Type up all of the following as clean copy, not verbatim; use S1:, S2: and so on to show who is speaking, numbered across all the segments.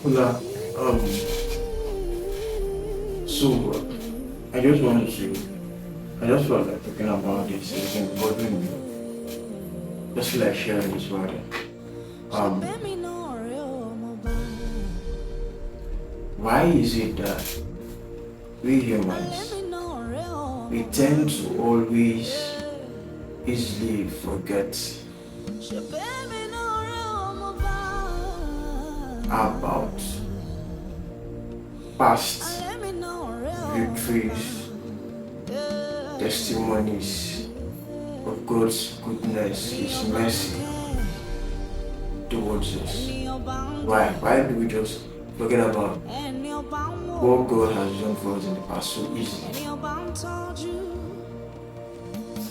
S1: Hola, so I just wanted to, I just felt like talking about this. It's been bothering me. Just feel like sharing this burden. Um, why is it that we humans we tend to always easily forget about past victories, testimonies of God's goodness, His mercy towards us? Why? Why do we just forget about what God has done for us in the past so easily?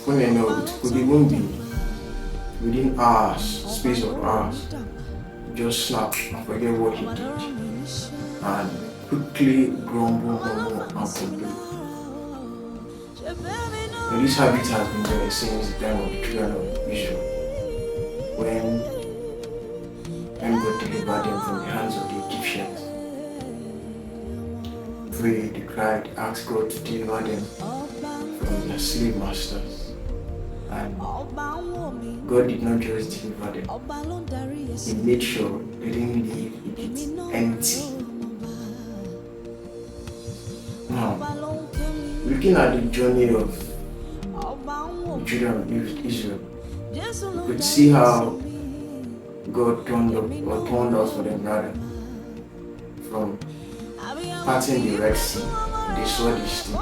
S1: When I know it could even be within hours, space of hours, just snap and forget what He did and quickly grumble and complain. And this habit has been there since the time of the children of Israel, when God delivered them from the hands of the Egyptians. Prayed, they cried, asked God to deliver them from their slave masters. And God did not just deliver them, He made sure they didn't leave Egypt empty. Now, looking at the journey of the children of Israel, you could see how God turned out for them rather, from parting the Red Sea, they saw this thing.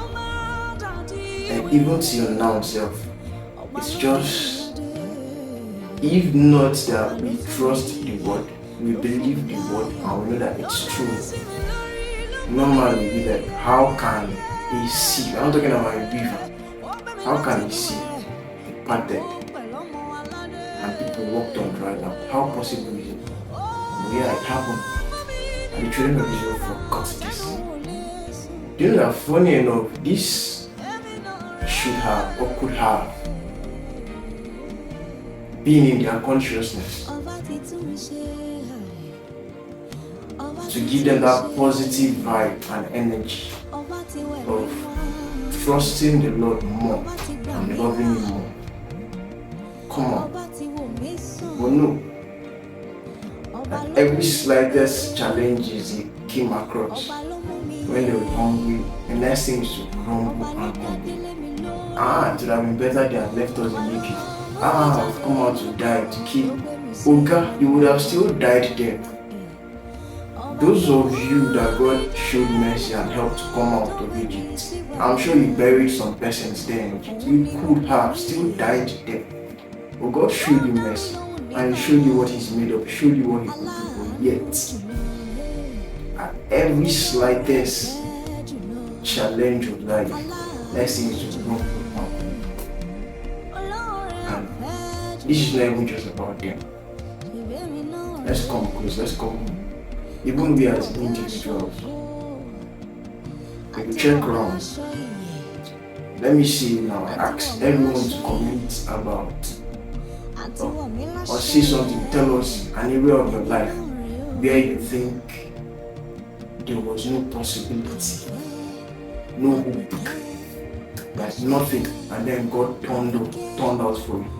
S1: And even till now itself, it's just, if not that we trust the word, we believe the word, and we know that it's true. Normally, we be like, how can a sea, I'm not talking about a river, how can a sea be parted and people walked on dry land? How possible is it? Yeah, it happened. And the children of Israel forgot this. Do you know that, funny enough, this should have or could have been in their consciousness to give them that positive vibe and energy of trusting the Lord more and loving Him more. Come on. But no. And every slightest challenges they came across when they were hungry, the next thing is to grumble and complain. It would have been better they had left us in Egypt. I've come out to die, to kill. Oga, you would have still died there. Those of you that God showed mercy and helped to come out of Egypt, I'm sure you buried some persons there in Egypt. You could have still died there. But God showed you mercy and He showed you what He's made of, He showed you what He could do. But yet, at every slightest challenge of life, next thing is to grow. And this is not even just about them. Let's come close, let's come home. Even we as individuals, if you check around, let me see now, I ask everyone to comment about or say something, tell us an area of your life where you think there was no possibility, no hope, like nothing, and then God turned out for you.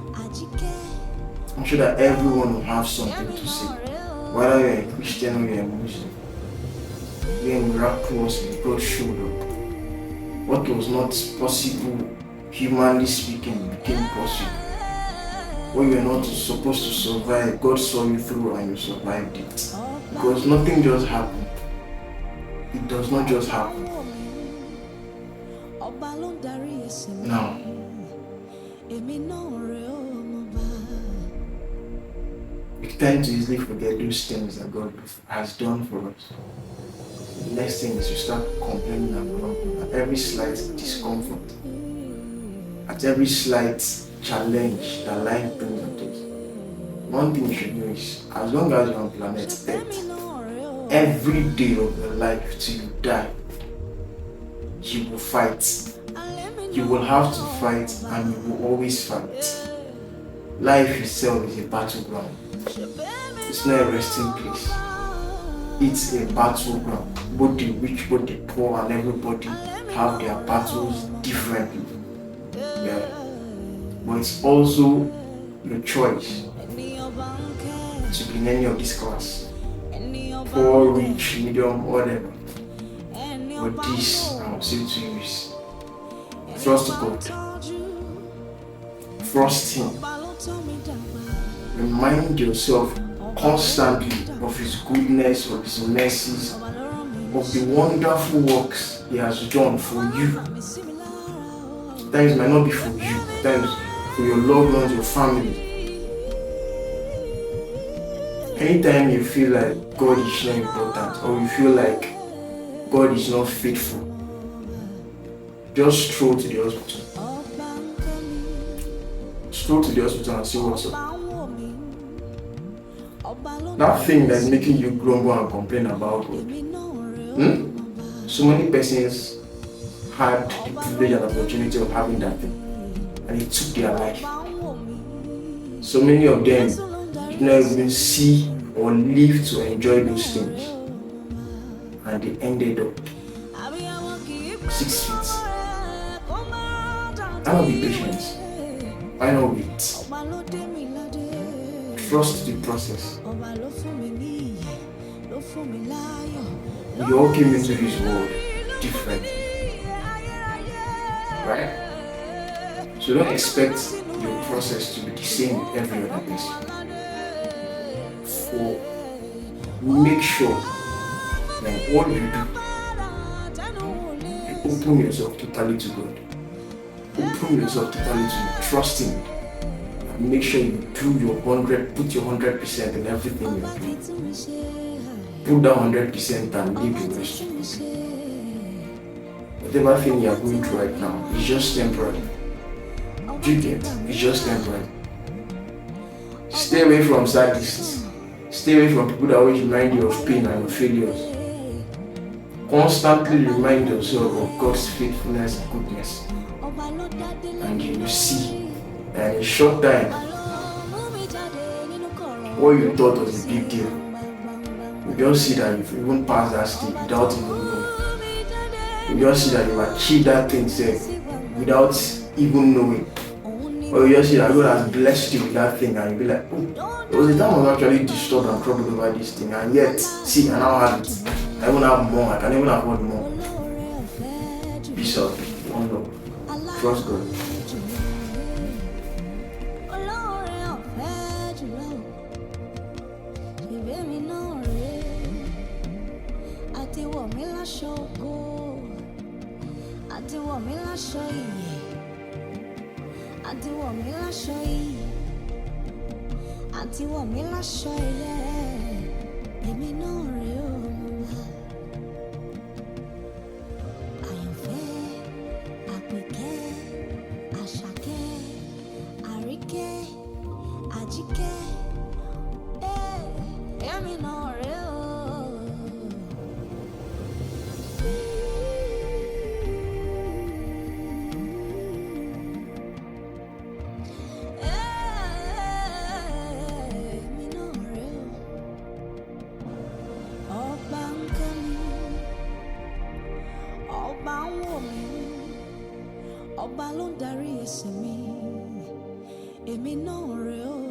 S1: I'm sure that everyone will have something to say, whether you're a Christian or you're a Muslim. Where miraculously God showed up. What was not possible, humanly speaking, became possible. What you were not supposed to survive, God saw you through and you survived it. Because nothing just happened. It does not just happen. Now, we tend to easily forget those things that God has done for us. The next thing is to start complaining and grumbling at every slight discomfort, at every slight challenge that life brings at us. One thing you should know is, as long as you're on planet Earth, every day of your life till you die, you will fight. You will have to fight and you will always fight. Life itself is a battleground. It's not a resting place. it's a battleground. Both the rich, both the poor, and everybody have their battles differently. Yeah. But it's also your choice to be in any of this class. Poor, rich, medium, whatever. But this, I will say to you, is trust God. Trust Him. Remind yourself constantly of His goodness, of His mercies, of the wonderful works He has done for you. Sometimes it might not be for you, sometimes for your loved ones, your family. Anytime you feel like God is not important, or you feel like God is not faithful, just stroll to the hospital. Stroll to the hospital and see what's up. That thing that's making you grumble and complain about God. So many persons had the privilege and opportunity of having that thing, and it took their life. So many of them did not even see or live to enjoy those things, and they ended up 6 feet. Why not be patient? Why not wait? Trust the process. We all came into this world different, right? So don't expect your process to be the same with every other person. So make sure that what you do, you open yourself totally to God. Open yourself totally to Him. Trust Him. And make sure you do your 100, put your 100% in everything you do. Put that 100% and leave the rest. Whatever thing you are going through right now is just temporary. Do you get? It's just temporary. Stay away from sadists. Stay away from people that always remind you of pain and your failures. Constantly remind yourself of God's faithfulness and goodness. And you will see that in a short time, what you thought was a big deal, you just see that you've even passed that stage without even knowing. You just see that you've achieved that thing without even knowing. Or you just see that God has blessed you with that thing, and you'll be like, oh, there was a time I was actually disturbed and troubled over this thing, and yet, see, I now have it. I even have more, I can even afford more. Peace out, one love. Trust God.
S2: Ọba ló ń darí ẹsẹ̀ mi, èmi náà rè ó.